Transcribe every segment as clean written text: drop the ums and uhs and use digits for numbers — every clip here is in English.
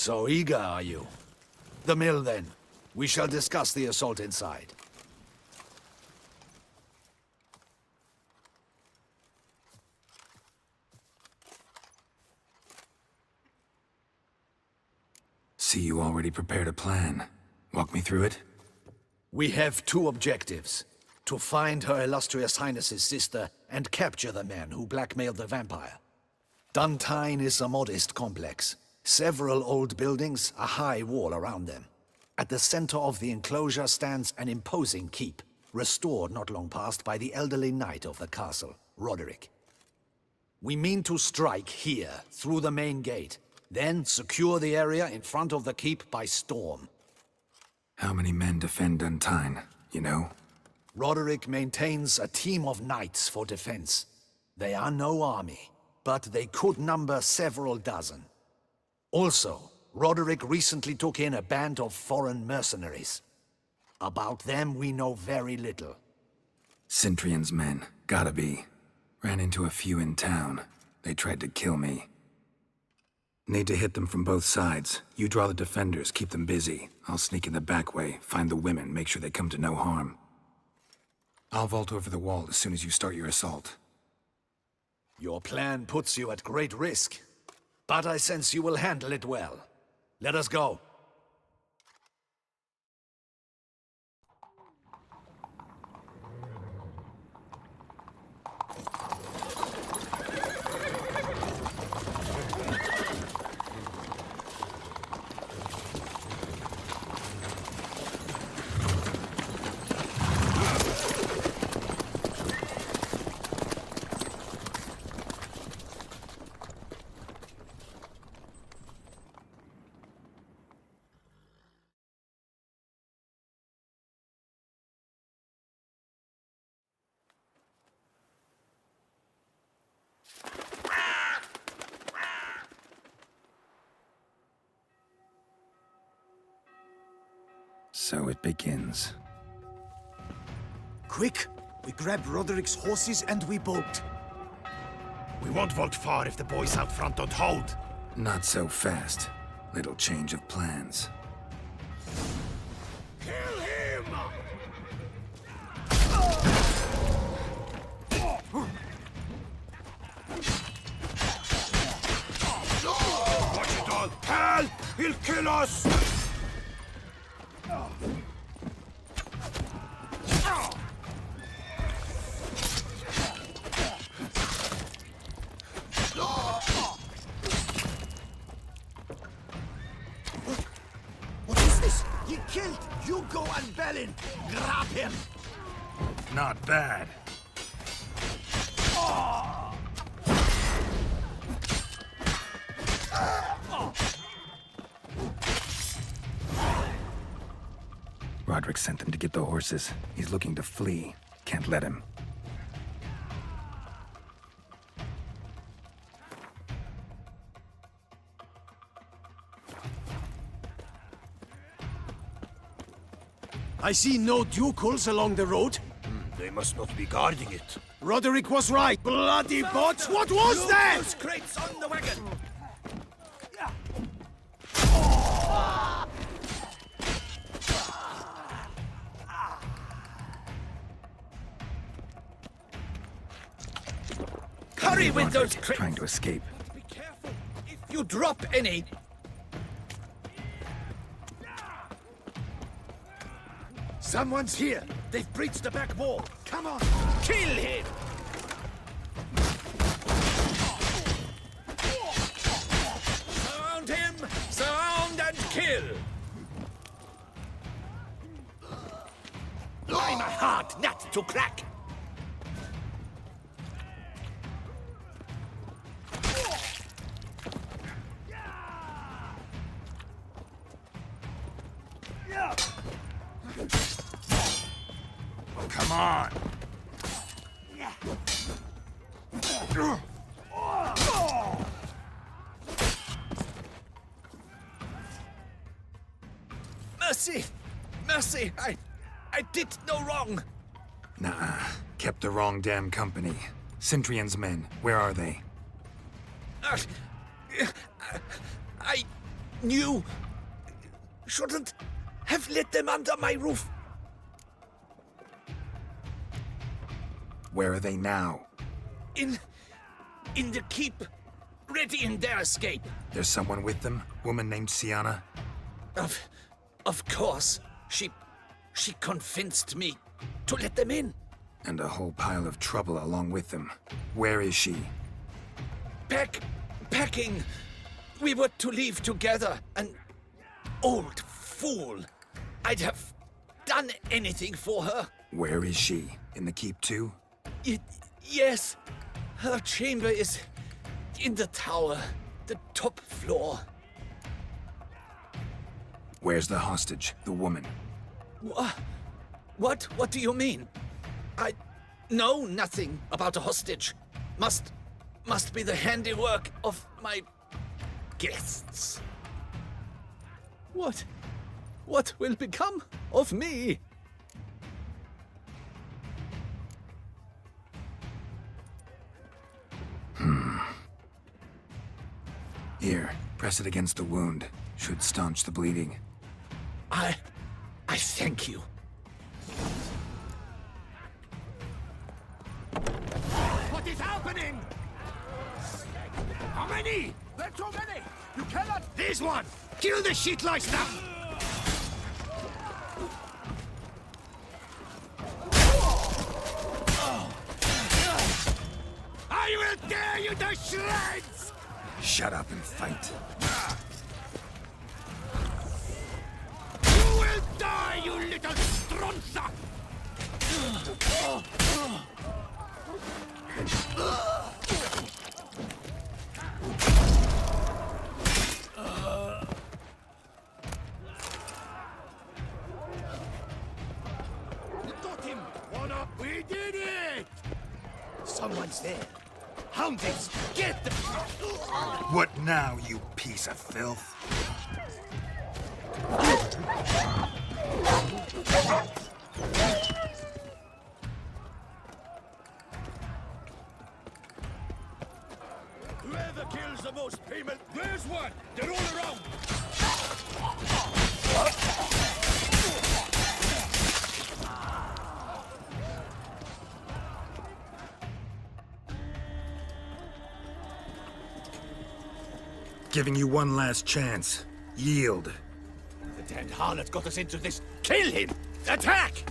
So eager, are you? The mill, then. We shall discuss the assault inside. See, you already prepared a plan. Walk me through it? We have two objectives. To find Her Illustrious Highness's sister and capture the man who blackmailed the vampire. Dun-Tinn is a modest complex. Several old buildings, a high wall around them. At the center of the enclosure stands an imposing keep, restored not long past by the elderly knight of the castle, Roderick. We mean to strike here, through the main gate, then secure the area in front of the keep by storm. How many men defend Dun-Tinn, you know? Roderick maintains a team of knights for defense. They are no army, but they could number several dozen. Also, Roderick recently took in a band of foreign mercenaries. About them we know very little. Cintrian's men, gotta be. Ran into a few in town. They tried to kill me. Need to hit them from both sides. You draw the defenders, keep them busy. I'll sneak in the back way, find the women, make sure they come to no harm. I'll vault over the wall as soon as you start your assault. Your plan puts you at great risk, but I sense you will handle it well. Let us go. So it begins. Quick! We grab Roderick's horses and we bolt. We won't vault far if the boys out front don't hold. Not so fast. Little change of plans. Kill him! Watch it all! Hell! He'll kill us! What is this? He killed Hugo and Bellin! Grab him! Not bad. Roderick sent them to get the horses. He's looking to flee. Can't let him. I see no ducals along the road. They must not be guarding it. Roderick was right. Bloody bots! What was that? Those crates on the wagon! Hurry with those Roderick trying to escape. Be careful. If you drop any... Someone's here. They've breached the back wall. Come on. Kill him! Surround him! Surround and kill! I'm a hard nut to crack! Come on! Mercy! Mercy! I did no wrong! Nah, kept the wrong damn company. Cintrian's men, where are they? I knew. Shouldn't have let them under my roof. Where are they now? In the keep, ready in their escape. There's someone with them? Woman named Sienna? Of course. She convinced me to let them in. And a whole pile of trouble along with them. Where is she? Packing. We were to leave together. An old fool. I'd have done anything for her. Where is she? In the keep too? Yes. Her chamber is in the tower, the top floor. Where's the hostage, the woman? What? What do you mean? I know nothing about a hostage. Must be the handiwork of my guests. What will become of me? Here, press it against the wound. Should staunch the bleeding. I thank you. What is happening? How many? There are too many! You cannot... This one! Kill the shit lice now! I will tear you to shreds! Shut up and fight. You will die, you little stronza! We got him! One up! We did it! Someone's there. Houndings, get them! What now, you piece of filth? Whoever kills the most payment, there's one! They're all around! Giving you one last chance. Yield. The damned harlot got us into this. Kill him! Attack!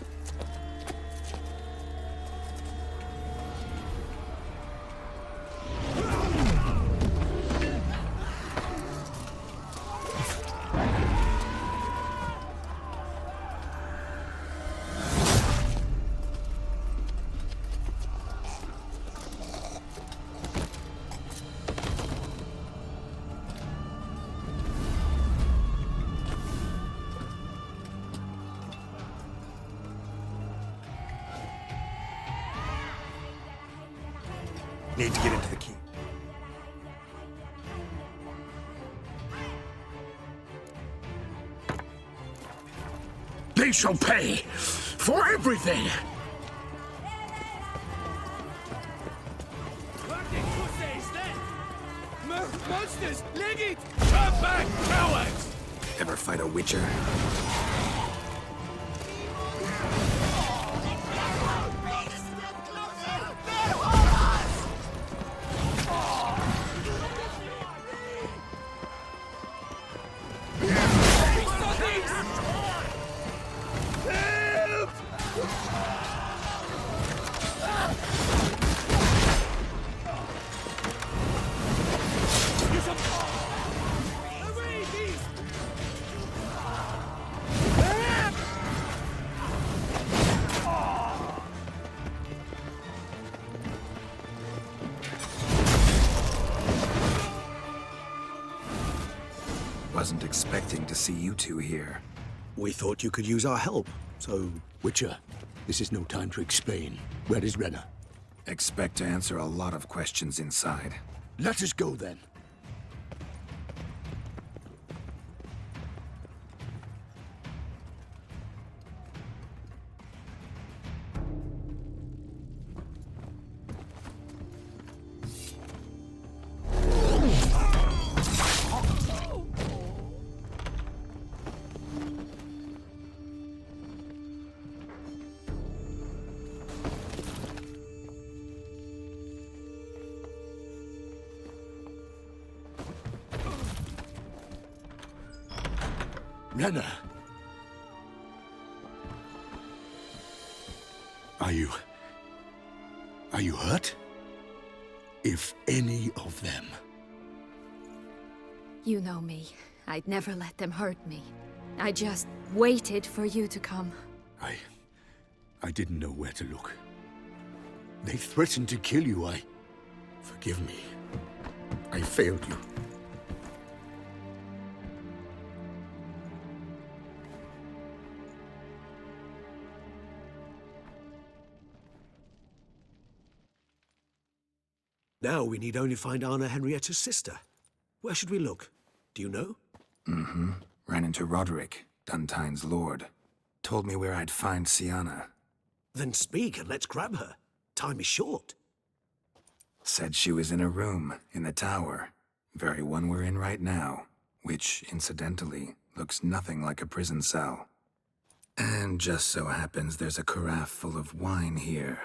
Need to get into the keep. They shall pay for everything! Monsters! Leg it! Turn back, cowards! Ever fight a witcher? Wasn't expecting to see you two here. We thought you could use our help. So, Witcher, this is no time to explain. Where is Renna? Expect to answer a lot of questions inside. Let us go then. Renna. Are you hurt? If any of them. You know me. I'd never let them hurt me. I just waited for you to come. I didn't know where to look. They threatened to kill you. Forgive me. I failed you. Now we need only find Anna Henrietta's sister. Where should we look? Do you know? Ran into Roderick, Dun-Tinn's lord. Told me where I'd find Sienna. Then speak and let's grab her. Time is short. Said she was in a room in the tower. Very one we're in right now. Which, incidentally, looks nothing like a prison cell. And just so happens there's a carafe full of wine here.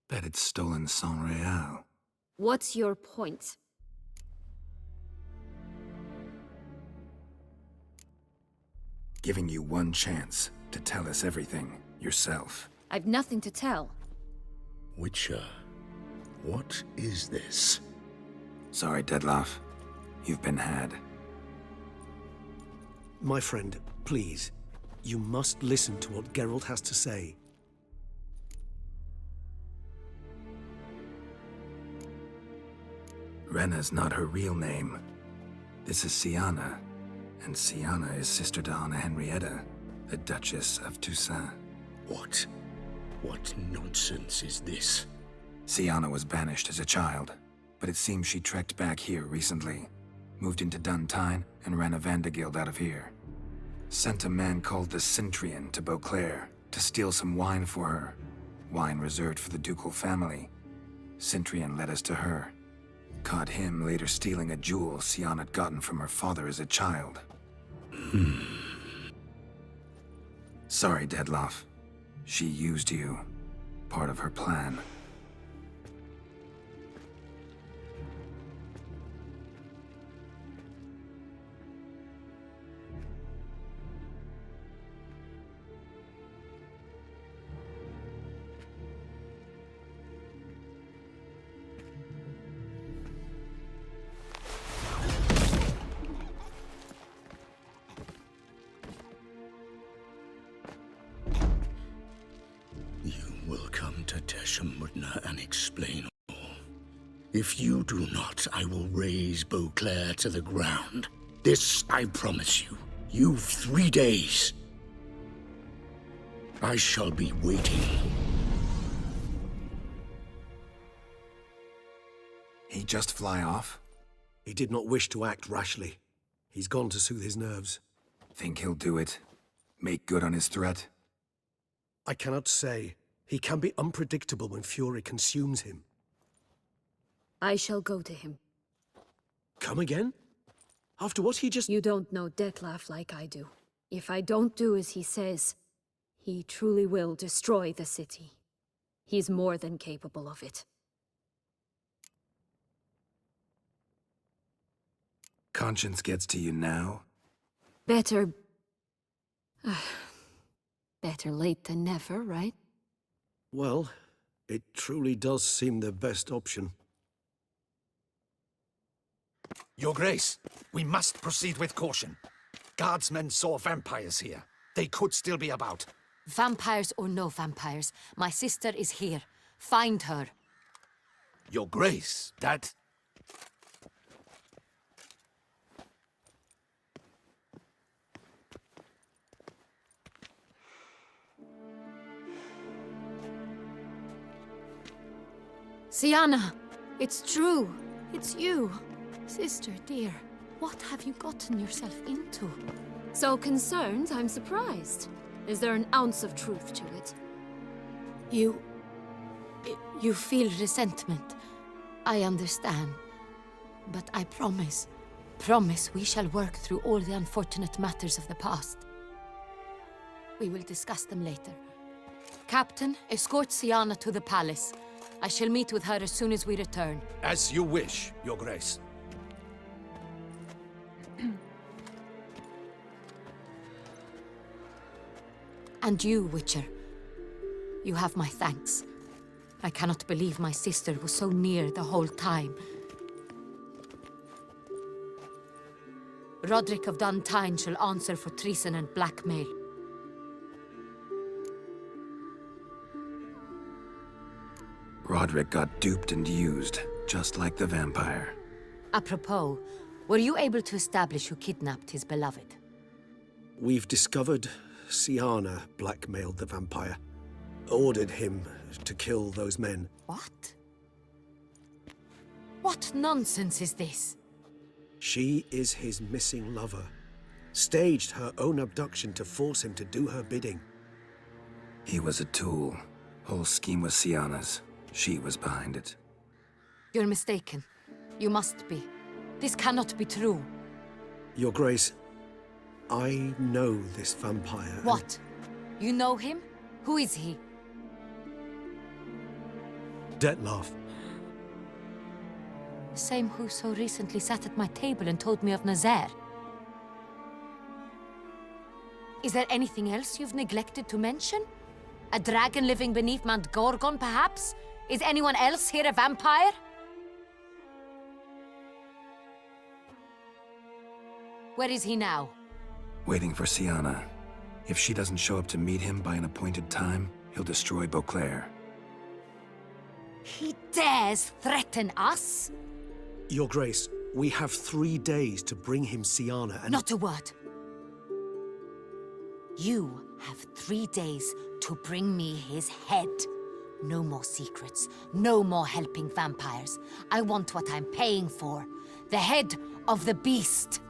Bet it's stolen sans real. What's your point? Giving you one chance to tell us everything yourself. I've nothing to tell. Witcher, what is this? Sorry, Dettlaff. You've been had. My friend, please. You must listen to what Ґеральт has to say. Renna's not her real name. This is Sienna. And Sienna is sister to Anna Henrietta, the Duchess of Toussaint. What nonsense is this? Sienna was banished as a child, but it seems she trekked back here recently. Moved into Dun-Tynn and ran a Vandergild out of here. Sent a man called the Centurion to Beauclair to steal some wine for her. Wine reserved for the ducal family. Centurion led us to her. Caught him later stealing a jewel Sienna had gotten from her father as a child. Sorry, Dettlaff. She used you. Part of her plan. And explain all. If you do not, I will raze Beauclair to the ground. This I promise you. You've 3 days. I shall be waiting. He just fly off? He did not wish to act rashly. He's gone to soothe his nerves. Think he'll do it? Make good on his threat? I cannot say. He can be unpredictable when fury consumes him. I shall go to him. Come again? After what he just... You don't know Dettlaff like I do. If I don't do as he says, he truly will destroy the city. He's more than capable of it. Conscience gets to you now? Better... better late than never, right? Well, it truly does seem the best option. Your Grace, we must proceed with caution. Guardsmen saw vampires here. They could still be about. Vampires or no vampires, my sister is here. Find her. Your Grace, that... Sienna! It's true! It's you! Sister, dear, what have you gotten yourself into? So concerned, I'm surprised. Is there an ounce of truth to it? You feel resentment. I understand. But I promise we shall work through all the unfortunate matters of the past. We will discuss them later. Captain, escort Sienna to the palace. I shall meet with her as soon as we return. As you wish, Your Grace. And you, Witcher. You have my thanks. I cannot believe my sister was so near the whole time. Roderick of Dun-Tynn shall answer for treason and blackmail. Roderick got duped and used, just like the vampire. Apropos, were you able to establish who kidnapped his beloved? We've discovered Siana blackmailed the vampire. Ordered him to kill those men. What? What nonsense is this? She is his missing lover. Staged her own abduction to force him to do her bidding. He was a tool. Whole scheme was Siana's. She was behind it. You're mistaken. You must be. This cannot be true. Your Grace, I know this vampire. What? You know him? Who is he? Detlaff. The same who so recently sat at my table and told me of Nazaire. Is there anything else you've neglected to mention? A dragon living beneath Mount Gorgon, perhaps? Is anyone else here a vampire? Where is he now? Waiting for Siana. If she doesn't show up to meet him by an appointed time, he'll destroy Beauclair. He dares threaten us? Your Grace, we have 3 days to bring him Siana and... Not a word. You have 3 days to bring me his head. No more secrets. No more helping vampires. I want what I'm paying for. The head of the beast.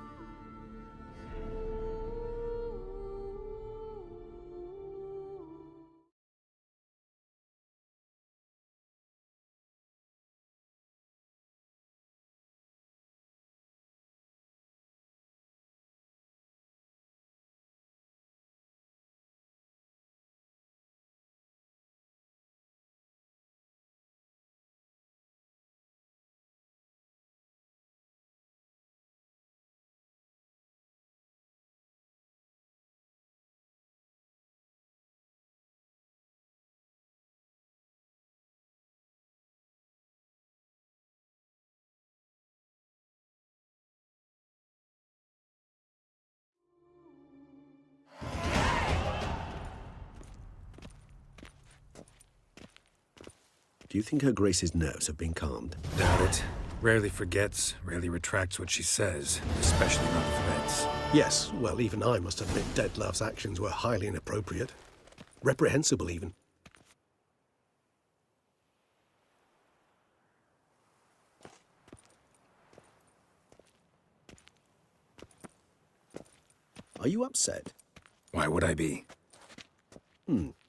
Do you think Her Grace's nerves have been calmed? Doubt it. Rarely forgets, rarely retracts what she says, especially not threats. Yes, well, even I must admit Detlaff's actions were highly inappropriate. Reprehensible, even. Are you upset? Why would I be?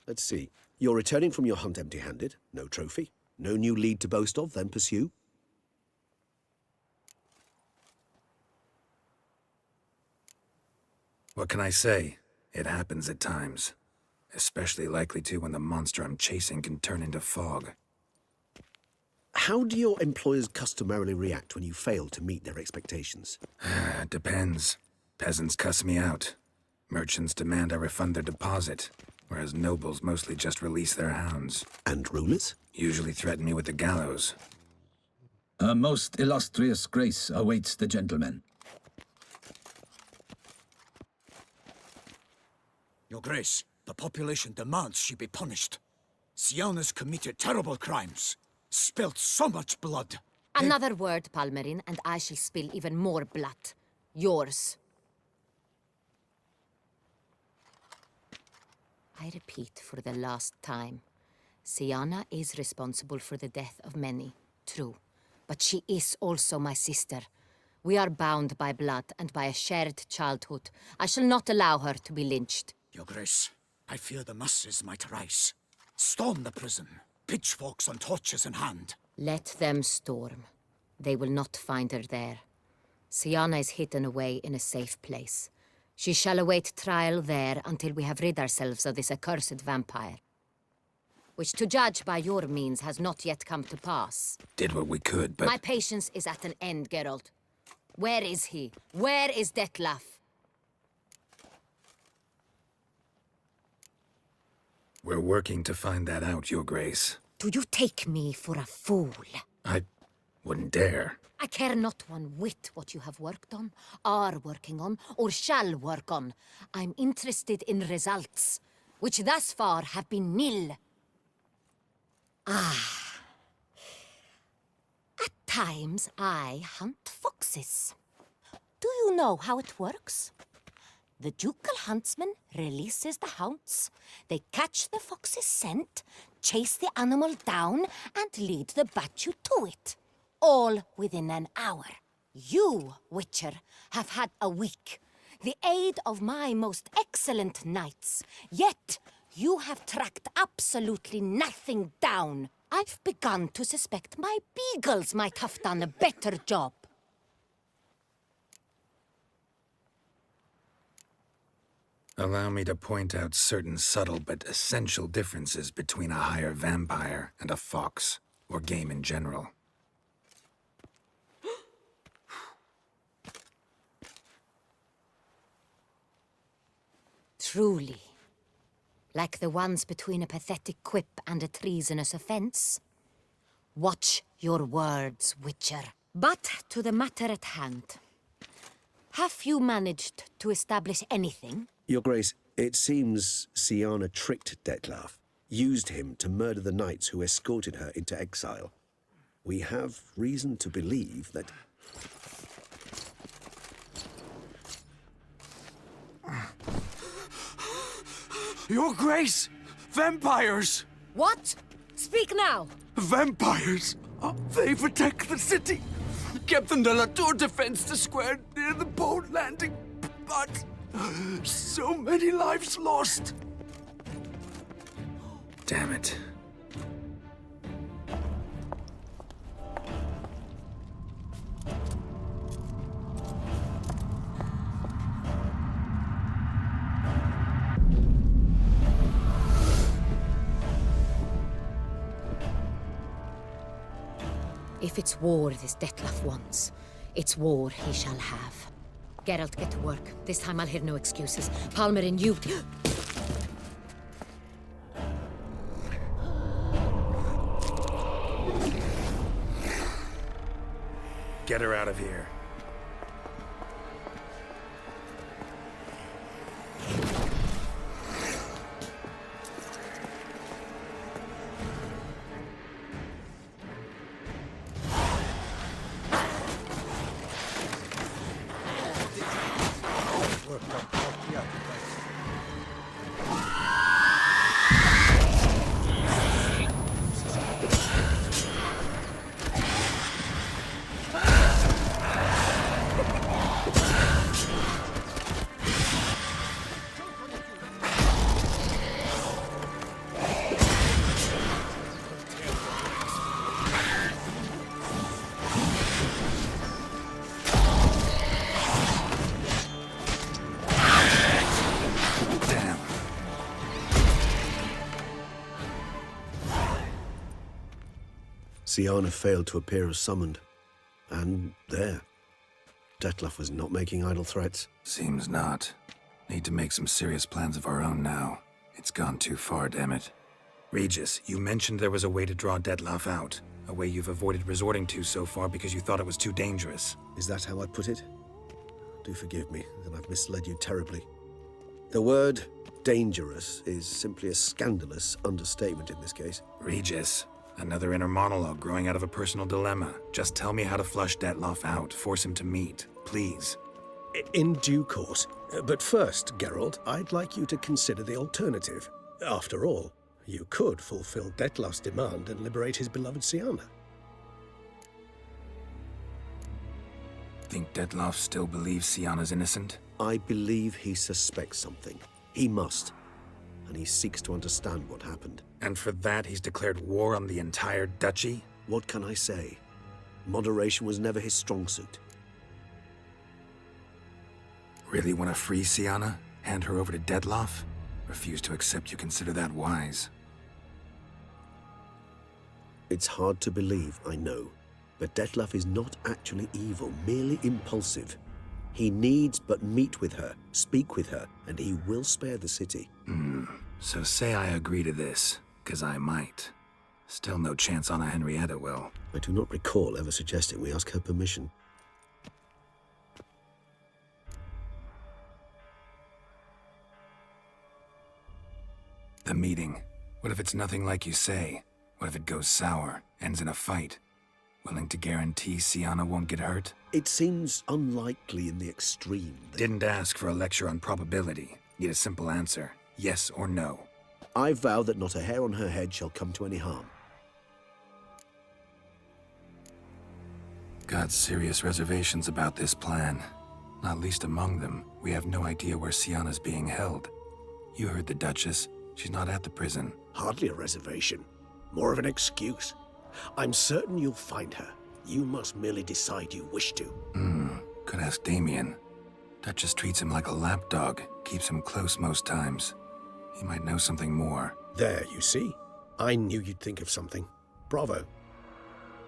Let's see. You're returning from your hunt empty-handed. No trophy. No new lead to boast of, then pursue. What can I say? It happens at times. Especially likely to when the monster I'm chasing can turn into fog. How do your employers customarily react when you fail to meet their expectations? It depends. Peasants cuss me out. Merchants demand I refund their deposit, whereas nobles mostly just release their hounds. And rulers? Usually threaten me with the gallows. A most illustrious grace awaits the gentleman. Your Grace, the population demands she be punished. Siana's committed terrible crimes. Spilt so much blood. Another word, Palmerin, and I shall spill even more blood. Yours. I repeat for the last time. Siana is responsible for the death of many, true. But she is also my sister. We are bound by blood and by a shared childhood. I shall not allow her to be lynched. Your Grace, I fear the masses might rise. Storm the prison, pitchforks and torches in hand. Let them storm. They will not find her there. Siana is hidden away in a safe place. She shall await trial there until we have rid ourselves of this accursed vampire. Which, to judge by your means, has not yet come to pass. Did what we could, but... My patience is at an end, Ґеральт. Where is he? Where is Detlaff? We're working to find that out, Your Grace. Do you take me for a fool? I wouldn't dare. I care not one whit what you have worked on, are working on, or shall work on. I'm interested in results, which thus far have been nil. At times I hunt foxes. Do you know how it works? The ducal huntsman releases the hounds. They catch the fox's scent, chase the animal down, and lead the battue to it. All within an hour. You, Witcher, have had a week. The aid of my most excellent knights. Yet, you have tracked absolutely nothing down. I've begun to suspect my beagles might have done a better job. Allow me to point out certain subtle but essential differences between a higher vampire and a fox, or game in general. Truly. Like the ones between a pathetic quip and a treasonous offense. Watch your words, Witcher. But to the matter at hand. Have you managed to establish anything? Your Grace, it seems Siana tricked Detlef, used him to murder the knights who escorted her into exile. We have reason to believe that... Your Grace! Vampires! What? Speak now! Vampires! They protect the city! Captain de la Tour defends the square near the boat landing, but... so many lives lost! Damn it. If it's war this Detlef wants, it's war he shall have. Ґеральт, get to work. This time I'll hear no excuses. Palmer and you... Get her out of here. Siana failed to appear as summoned. And there. Detlef was not making idle threats. Seems not. Need to make some serious plans of our own now. It's gone too far, damn it. Regis, you mentioned there was a way to draw Detlef out. A way you've avoided resorting to so far because you thought it was too dangerous. Is that how I put it? Do forgive me that I've misled you terribly. The word dangerous is simply a scandalous understatement in this case. Regis, another inner monologue growing out of a personal dilemma. Just tell me how to flush Detlef out, force him to meet, please. In due course. But first, Ģeralt, I'd like you to consider the alternative. After all, you could fulfill Detlef's demand and liberate his beloved Siana. Think Detlef still believes Siana's innocent? I believe he suspects something. He must. And he seeks to understand what happened. And for that, he's declared war on the entire duchy? What can I say? Moderation was never his strong suit. Really want to free Siana? Hand her over to Detlef? Refuse to accept you consider that wise. It's hard to believe, I know. But Detlef is not actually evil, merely impulsive. He needs but meet with her, speak with her, and he will spare the city. So say I agree to this, 'cause I might. Still no chance Anna Henrietta will. I do not recall ever suggesting we ask her permission. The meeting. What if it's nothing like you say? What if it goes sour, ends in a fight? Willing to guarantee Sienna won't get hurt? It seems unlikely in the extreme. Didn't ask for a lecture on probability. Need a simple answer. Yes or no. I vow that not a hair on her head shall come to any harm. Got serious reservations about this plan. Not least among them, we have no idea where Sienna's being held. You heard the Duchess. She's not at the prison. Hardly a reservation. More of an excuse. I'm certain you'll find her. You must merely decide you wish to. Could ask Damien. Duchess treats him like a lapdog, keeps him close most times. He might know something more. There, you see? I knew you'd think of something. Bravo.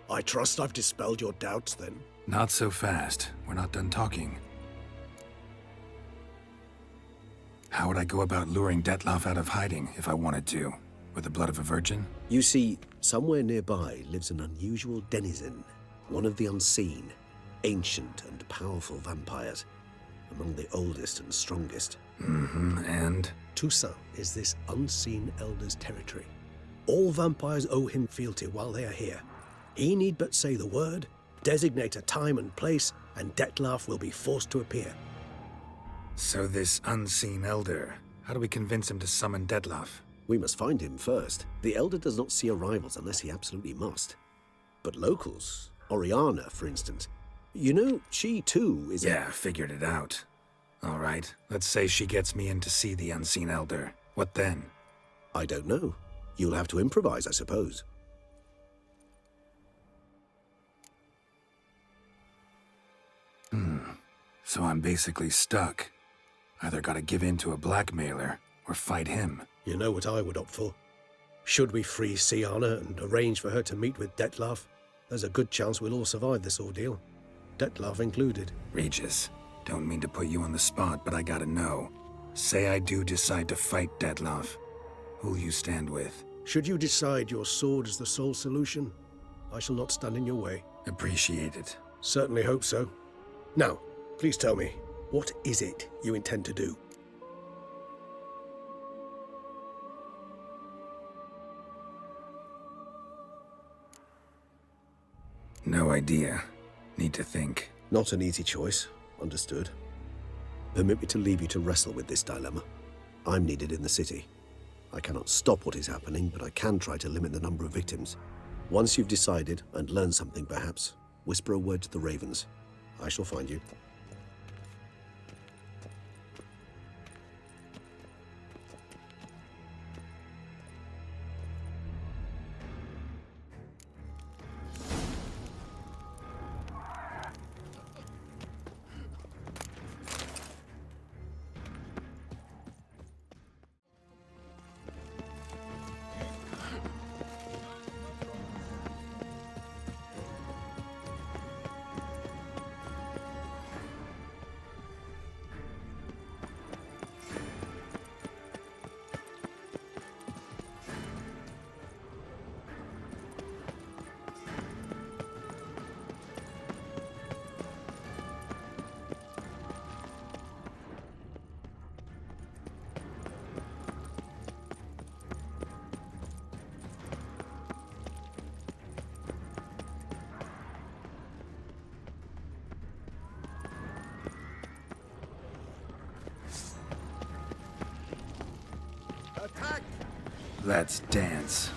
I trust I've dispelled your doubts, then. Not so fast. We're not done talking. How would I go about luring Detloff out of hiding if I wanted to? With the blood of a virgin? You see, somewhere nearby lives an unusual denizen, one of the unseen, ancient and powerful vampires, among the oldest and strongest. And? Toussaint is this unseen elder's territory. All vampires owe him fealty while they are here. He need but say the word, designate a time and place, and Detloff will be forced to appear. So this unseen elder, how do we convince him to summon Detloff? We must find him first. The elder does not see arrivals unless he absolutely must. But locals, Oriana, for instance, you know, she too is Yeah, figured it out. All right, let's say she gets me in to see the unseen elder. What then? I don't know. You'll have to improvise, I suppose. So I'm basically stuck. Either gotta give in to a blackmailer, or fight him. You know what I would opt for. Should we free Sienna and arrange for her to meet with Detloff, there's a good chance we'll all survive this ordeal. Detloff included. Regis, don't mean to put you on the spot, but I gotta know. Say I do decide to fight Detloff. Who'll you stand with? Should you decide your sword is the sole solution, I shall not stand in your way. Appreciate it. Certainly hope so. Now, please tell me, what is it you intend to do? No idea. Need to think. Not an easy choice. Understood. Permit me to leave you to wrestle with this dilemma. I'm needed in the city. I cannot stop what is happening, but I can try to limit the number of victims. Once you've decided, and learned something perhaps, whisper a word to the ravens. I shall find you. Let's dance.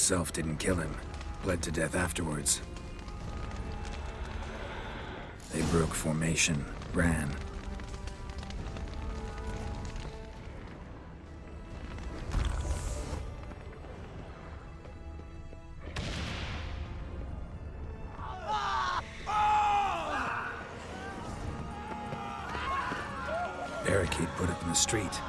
himself didn't kill him. Bled to death afterwards. They broke formation, ran. Barricade put up in the street.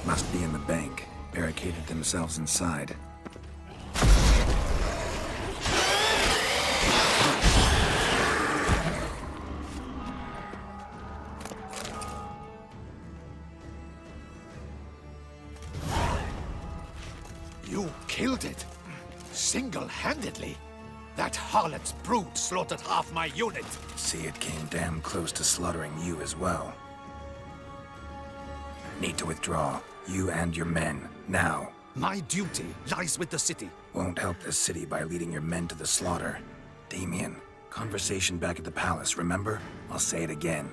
Must be in the bank. Barricaded themselves inside. You killed it? Single-handedly? That harlot's brood slaughtered half my unit. See, it came damn close to slaughtering you as well. Need to withdraw. You and your men, now. My duty lies with the city. Won't help the city by leading your men to the slaughter. Damien, conversation back at the palace, remember? I'll say it again.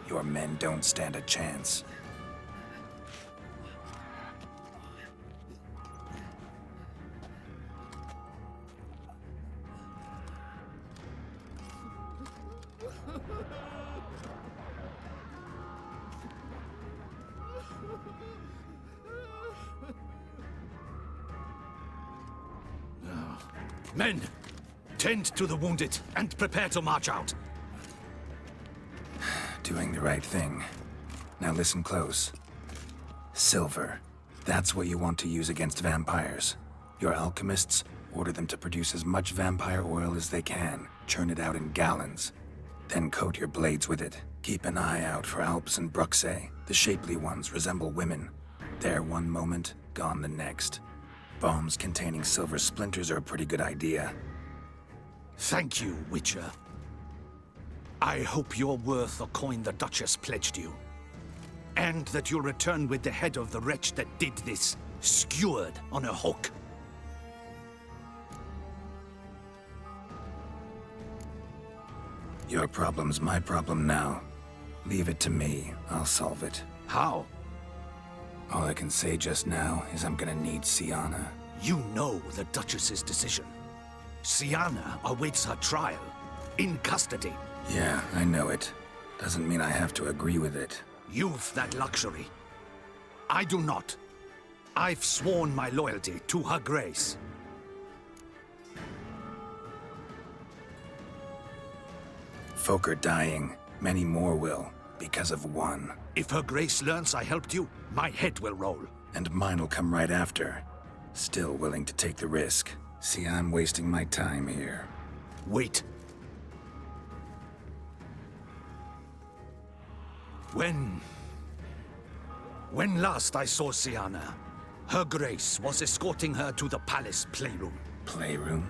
Your men don't stand a chance. Men, tend to the wounded and prepare to march out. Doing the right thing. Now listen close. Silver. That's what you want to use against vampires. Your alchemists, order them to produce as much vampire oil as they can. Churn it out in gallons. Then coat your blades with it. Keep an eye out for Alps and Bruxae. The shapely ones resemble women. There one moment, gone the next. Bombs containing silver splinters are a pretty good idea. Thank you, Witcher. I hope you're worth the coin the Duchess pledged you. And that you'll return with the head of the wretch that did this, skewered on a hook. Your problem's my problem now. Leave it to me. I'll solve it. How? All I can say just now is I'm gonna need Sienna. You know the Duchess's decision. Sienna awaits her trial, in custody. Yeah, I know it. Doesn't mean I have to agree with it. You've that luxury. I do not. I've sworn my loyalty to Her Grace. Folk are dying. Many more will, because of one. If Her Grace learns I helped you, my head will roll. And mine'll come right after. Still willing to take the risk. See, I'm wasting my time here. Wait. When last I saw Sienna, Her Grace was escorting her to the palace playroom. Playroom?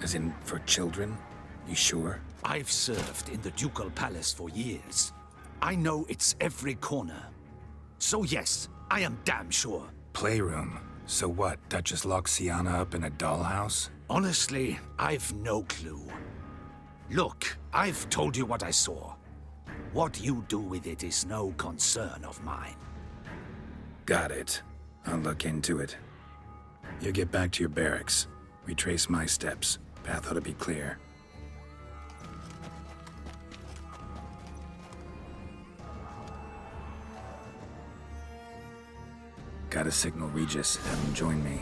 As in, for children? You sure? I've served in the ducal palace for years. I know it's every corner. So yes, I am damn sure. Playroom? So what, Duchess locks Sienna up in a dollhouse? Honestly, I've no clue. Look, I've told you what I saw. What you do with it is no concern of mine. Got it. I'll look into it. You get back to your barracks. Retrace my steps. Path ought to be clear. Gotta signal Regis, have him join me.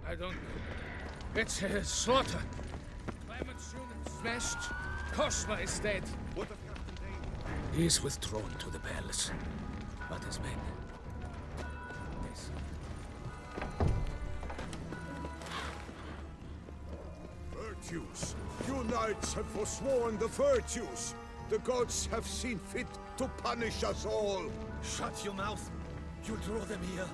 I don't know. It's a slaughter. Clement's unit smashed. Cosma is dead. What of Captain Dam'єn? He is withdrawn to the palace. But his men... This. Virtues. You knights have forsworn the virtues. The gods have seen fit to punish us all. Shut your mouth. You draw them here.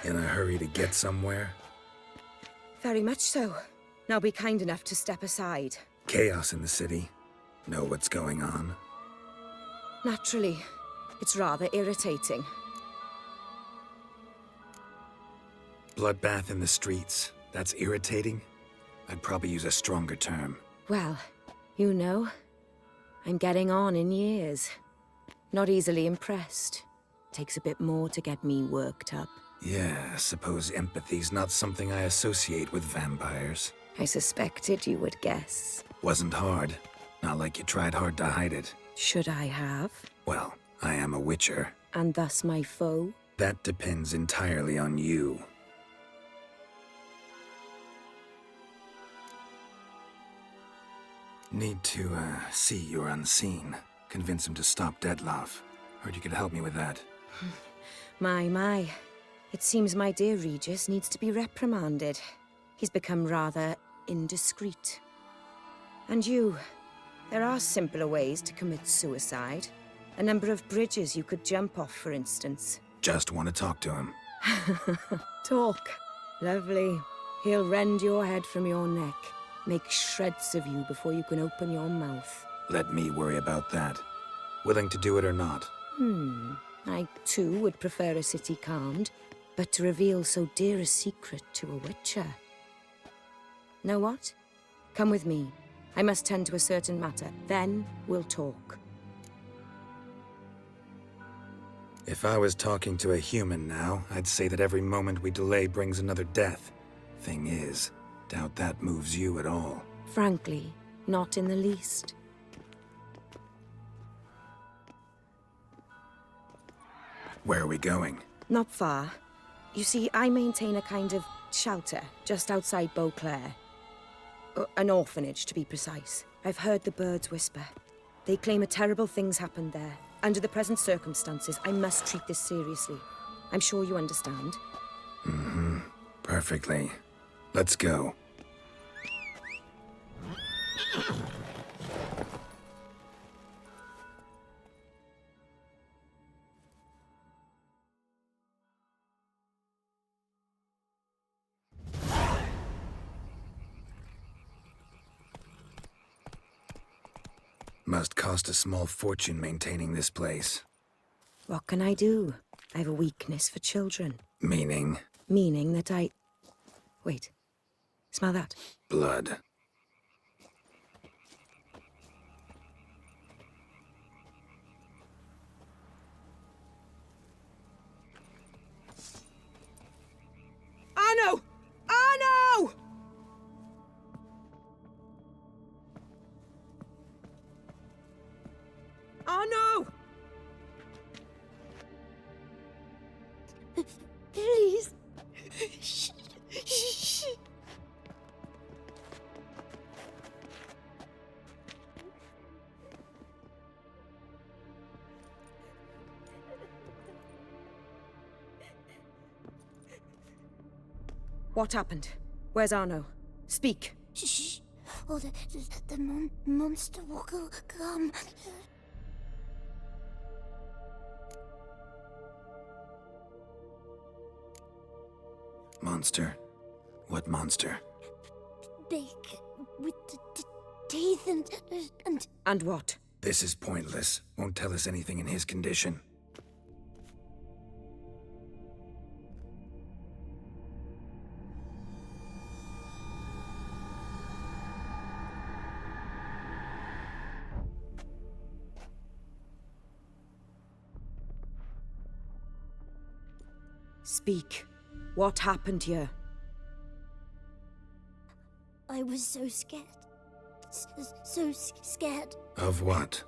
In a hurry to get somewhere? Very much so. Now be kind enough to step aside. Chaos in the city. Know what's going on? Naturally. It's rather irritating. Bloodbath in the streets. That's irritating? I'd probably use a stronger term. Well, you know, I'm getting on in years. Not easily impressed. Takes a bit more to get me worked up. Yeah, I suppose empathy's not something I associate with vampires. I suspected you would guess. Wasn't hard. Not like you tried hard to hide it. Should I have? Well, I am a witcher. And thus my foe? That depends entirely on you. Need to, see you're unseen. Convince him to stop Dettlaff. Heard you could help me with that. My. It seems my dear Regis needs to be reprimanded. He's become rather indiscreet. And you, there are simpler ways to commit suicide. A number of bridges you could jump off, for instance. Just want to talk to him. Talk. Lovely. He'll rend your head from your neck. Make shreds of you before you can open your mouth. Let me worry about that. Willing to do it or not? I, too, would prefer a city calmed, but to reveal so dear a secret to a witcher. Know what? Come with me. I must tend to a certain matter. Then we'll talk. If I was talking to a human now, I'd say that every moment we delay brings another death. Thing is, doubt that moves you at all. Frankly, not in the least. Where are we going? Not far. You see, I maintain a kind of shelter just outside Beauclair. An orphanage, to be precise. I've heard the birds whisper. They claim a terrible thing's happened there. Under the present circumstances, I must treat this seriously. I'm sure you understand. Perfectly. Let's go. Must cost a small fortune maintaining this place. What can I do? I have a weakness for children. Meaning? Meaning that I... Wait. Smell that? Blood. Please. What happened? Where's Arno? Speak. Shh. Oh, the monster will come. Monster? What monster? Big, with the teeth and... And what? This is pointless. Won't tell us anything in his condition. Speak. What happened here? I was so scared. So scared. Of what?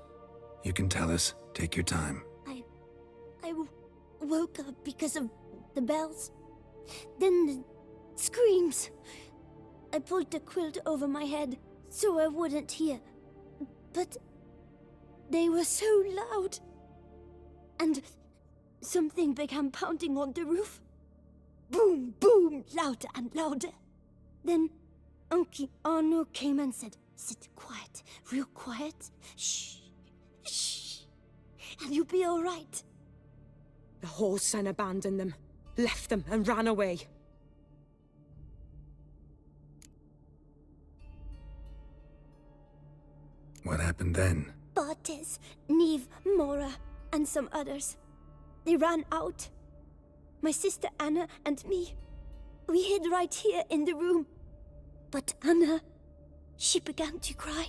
You can tell us. Take your time. I woke up because of the bells. Then the screams. I pulled the quilt over my head so I wouldn't hear. But they were so loud. And something began pounding on the roof. Boom, boom, louder and louder. Then Uncle Arno came and said, "Sit quiet, real quiet. Shh, shh, and you'll be all right." The whole son abandoned them, left them and ran away. What happened then? Bartes, Neve, Mora, and some others. They ran out. My sister Anna and me. We hid right here in the room. But Anna, she began to cry.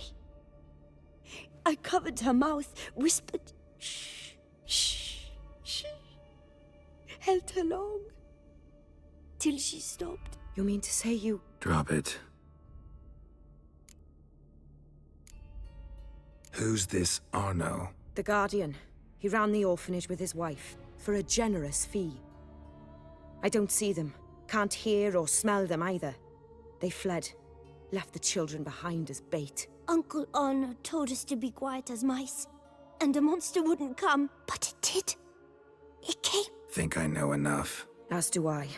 I covered her mouth, whispered, "Shh, shh, shh." Held her long. Till she stopped. You mean to say you... Drop it. Who's this Arno? The Guardian. He ran the orphanage with his wife, for a generous fee. I don't see them, can't hear or smell them either. They fled, left the children behind as bait. Uncle Arno told us to be quiet as mice, and the monster wouldn't come, but it did. It came. Think I know enough. As do I.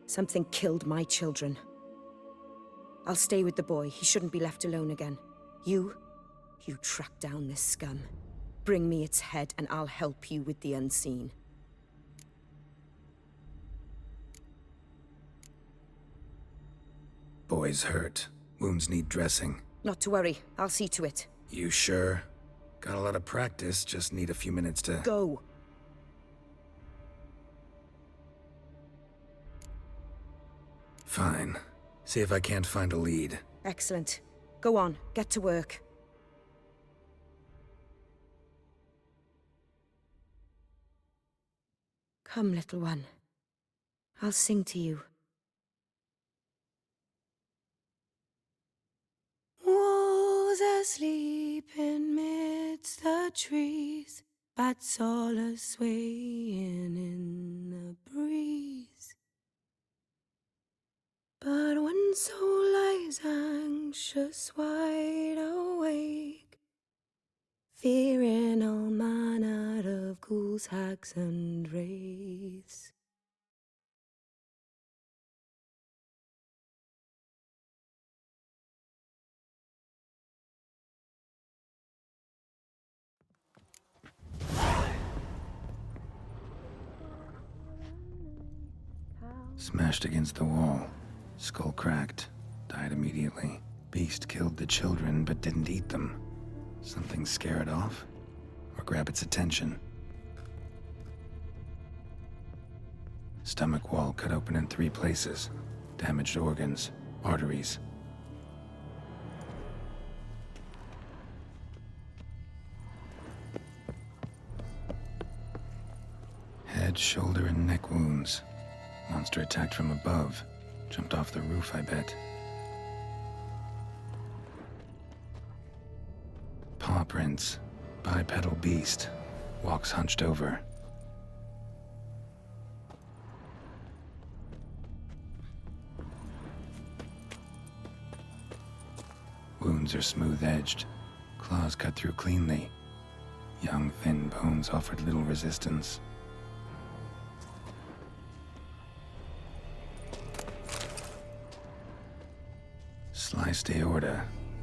Something killed my children. I'll stay with the boy. He shouldn't be left alone again. You track down this scum. Bring me its head and I'll help you with the unseen. Boy's hurt. Wounds need dressing. Not to worry. I'll see to it. You sure? Got a lot of practice, just need a few minutes to... Go. Fine. See if I can't find a lead. Excellent. Go on. Get to work. Come, little one. I'll sing to you. Was asleep in midst the trees, bats all a-swaying in the breeze. But one soul lies anxious, wide awake, fearing all manner of ghouls, hags, and wraiths. Smashed against the wall. Skull cracked. Died immediately. Beast killed the children, but didn't eat them. Something scare it off? Or grab its attention? Stomach wall cut open in 3 places. Damaged organs. Arteries. Head, shoulder, and neck wounds. Monster attacked from above. Jumped off the roof, I bet. Paw prints. Bipedal beast. Walks hunched over. Wounds are smooth-edged, claws cut through cleanly. Young, thin bones offered little resistance. Sliced aorta,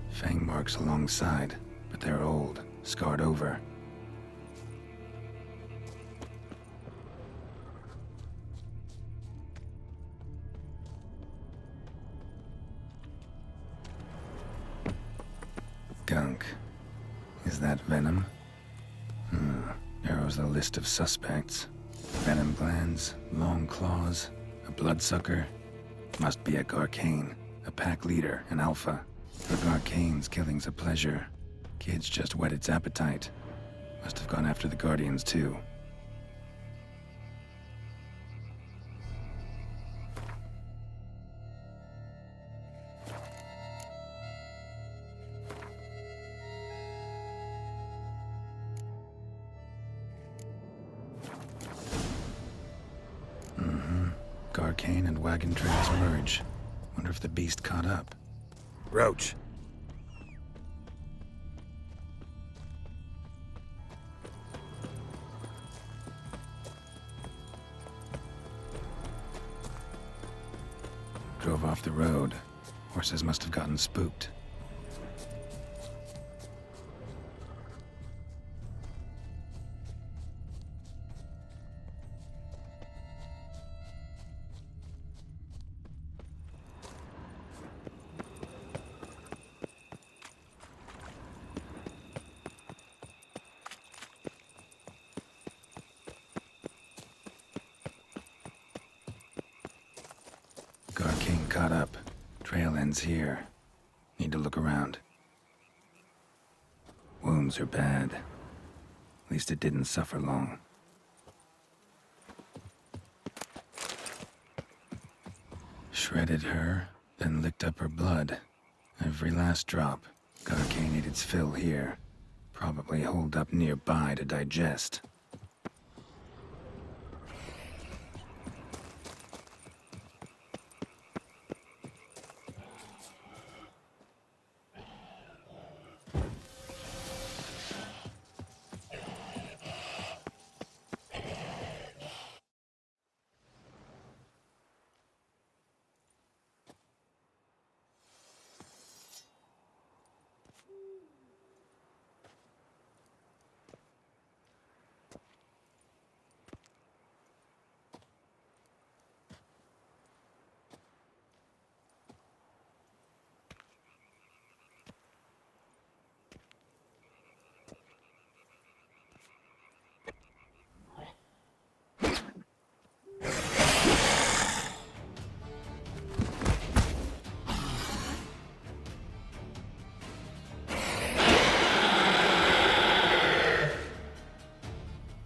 fang marks alongside, but they're old, scarred over. Gunk. Is that venom? Narrows the list of suspects. Venom glands, long claws, a bloodsucker. Must be a Garcane, a pack leader, an alpha. For Garcane's killing's a pleasure. Kid's just whet its appetite. Must have gone after the Guardians too. Garcane and wagon trails merge. Wonder if the beast caught up. Roach. Drove off the road. Horses must have gotten spooked. Garcane caught up. Trail ends here. Need to look around. Wounds are bad. At least it didn't suffer long. Shredded her, then licked up her blood. Every last drop. Garcane ate its fill here. Probably holed up nearby to digest.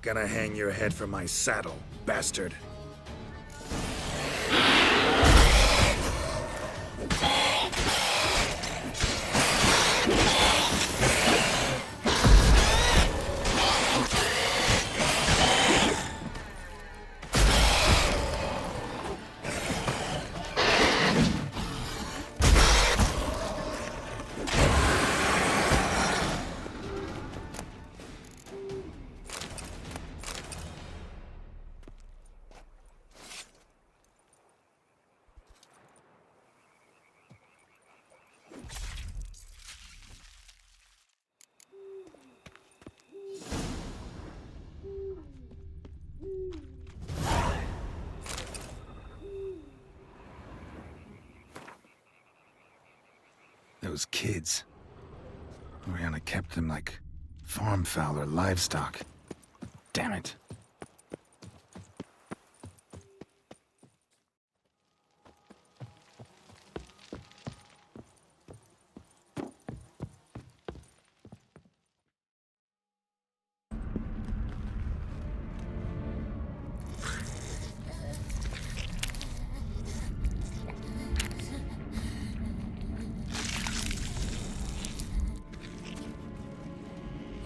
Gonna hang your head from my saddle, bastard. Those kids. Oriana kept them like farm fowl or livestock. Damn it.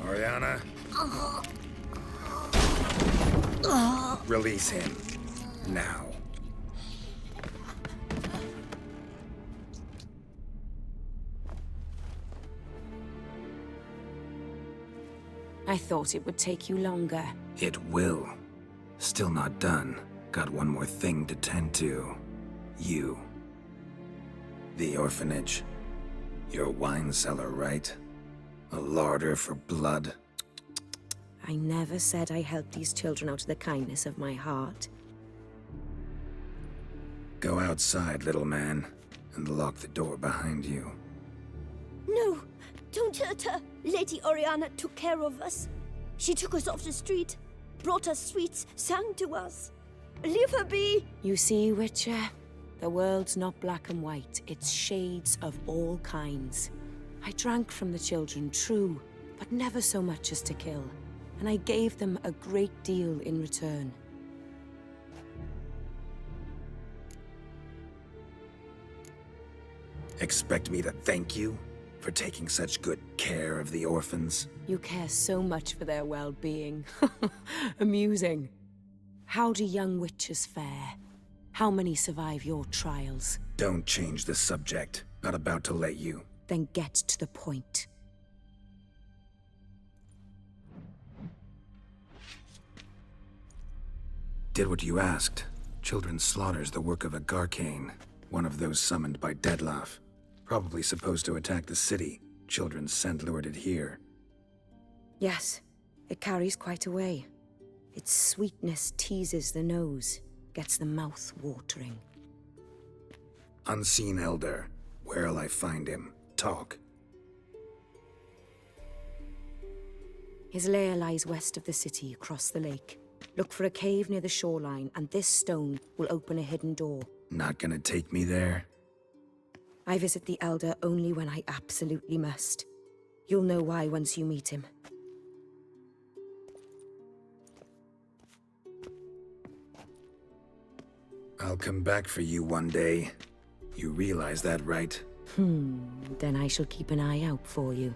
Oriana. Release him. Now. I thought it would take you longer. It will. Still not done. Got one more thing to tend to. You. The orphanage. Your wine cellar, right? A larder for blood. I never said I helped these children out of the kindness of my heart. Go outside, little man, and lock the door behind you. No, don't hurt her. Lady Oriana took care of us. She took us off the street, brought us sweets, sang to us. Leave her be! You see, Witcher? The world's not black and white. It's shades of all kinds. I drank from the children, true, but never so much as to kill. And I gave them a great deal in return. Expect me to thank you for taking such good care of the orphans? You care so much for their well-being. Amusing. How do young witches fare? How many survive your trials? Don't change the subject. Not about to let you. Then get to the point. Did what you asked. Children's slaughter's the work of a Garcane, one of those summoned by Dettlaff. Probably supposed to attack the city. Children's scent lured it here. Yes, it carries quite a way. Its sweetness teases the nose, gets the mouth watering. Unseen Elder. Where'll I find him? Talk. His lair lies west of the city, across the lake. Look for a cave near the shoreline, and this stone will open a hidden door. Not gonna take me there? I visit the Elder only when I absolutely must. You'll know why once you meet him. I'll come back for you one day. You realize that, right? Then I shall keep an eye out for you.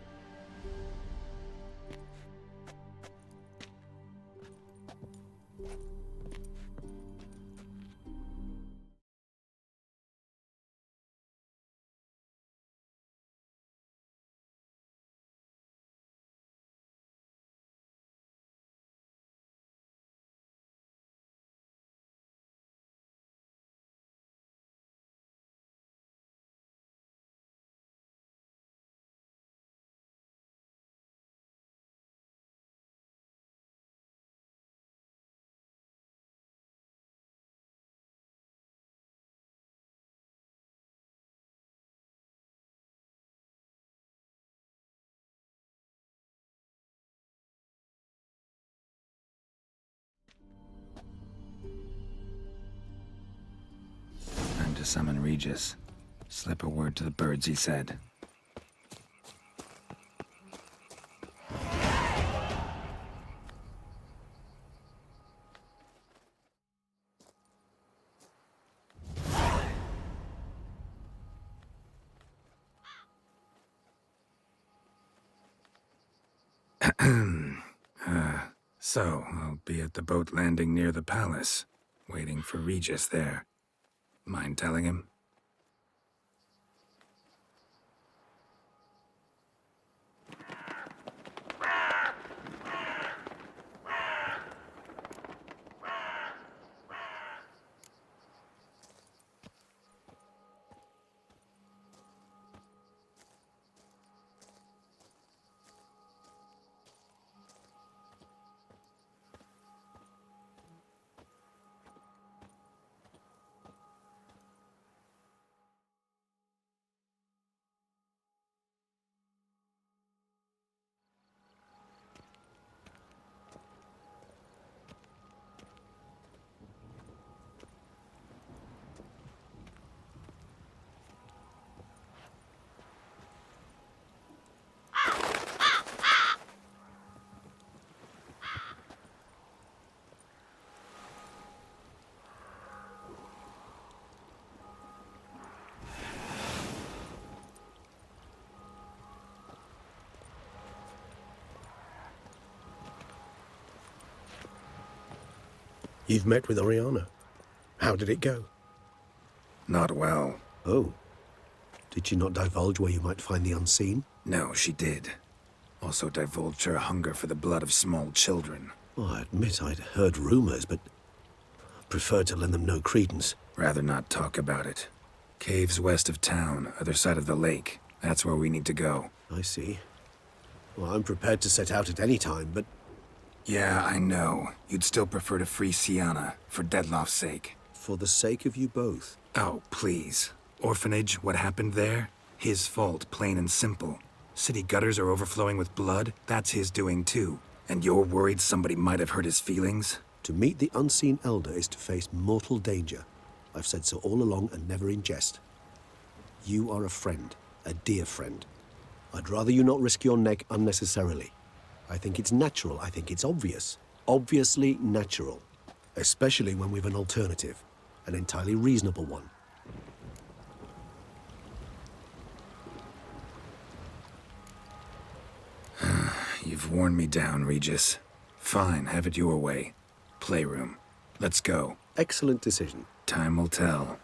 Time to summon Regis. Slip a word to the birds, he said. So, I'll be at the boat landing near the palace, waiting for Regis there. Mind telling him? You've met with Oriana. How did it go? Not well. Oh. Did she not divulge where you might find the unseen? No, she did. Also divulged her hunger for the blood of small children. Well, I admit I'd heard rumors, but preferred to lend them no credence. Rather not talk about it. Caves west of town, other side of the lake. That's where we need to go. I see. Well, I'm prepared to set out at any time, but... Yeah, I know. You'd still prefer to free Sienna, for Deadloff's sake. For the sake of you both. Oh, please. Orphanage, what happened there? His fault, plain and simple. City gutters are overflowing with blood, that's his doing too. And you're worried somebody might have hurt his feelings? To meet the unseen elder is to face mortal danger. I've said so all along and never in jest. You are a friend, a dear friend. I'd rather you not risk your neck unnecessarily. I think it's natural, I think it's obvious. Obviously natural. Especially when we've an alternative. An entirely reasonable one. You've worn me down, Regis. Fine, have it your way. Playroom. Let's go. Excellent decision. Time will tell.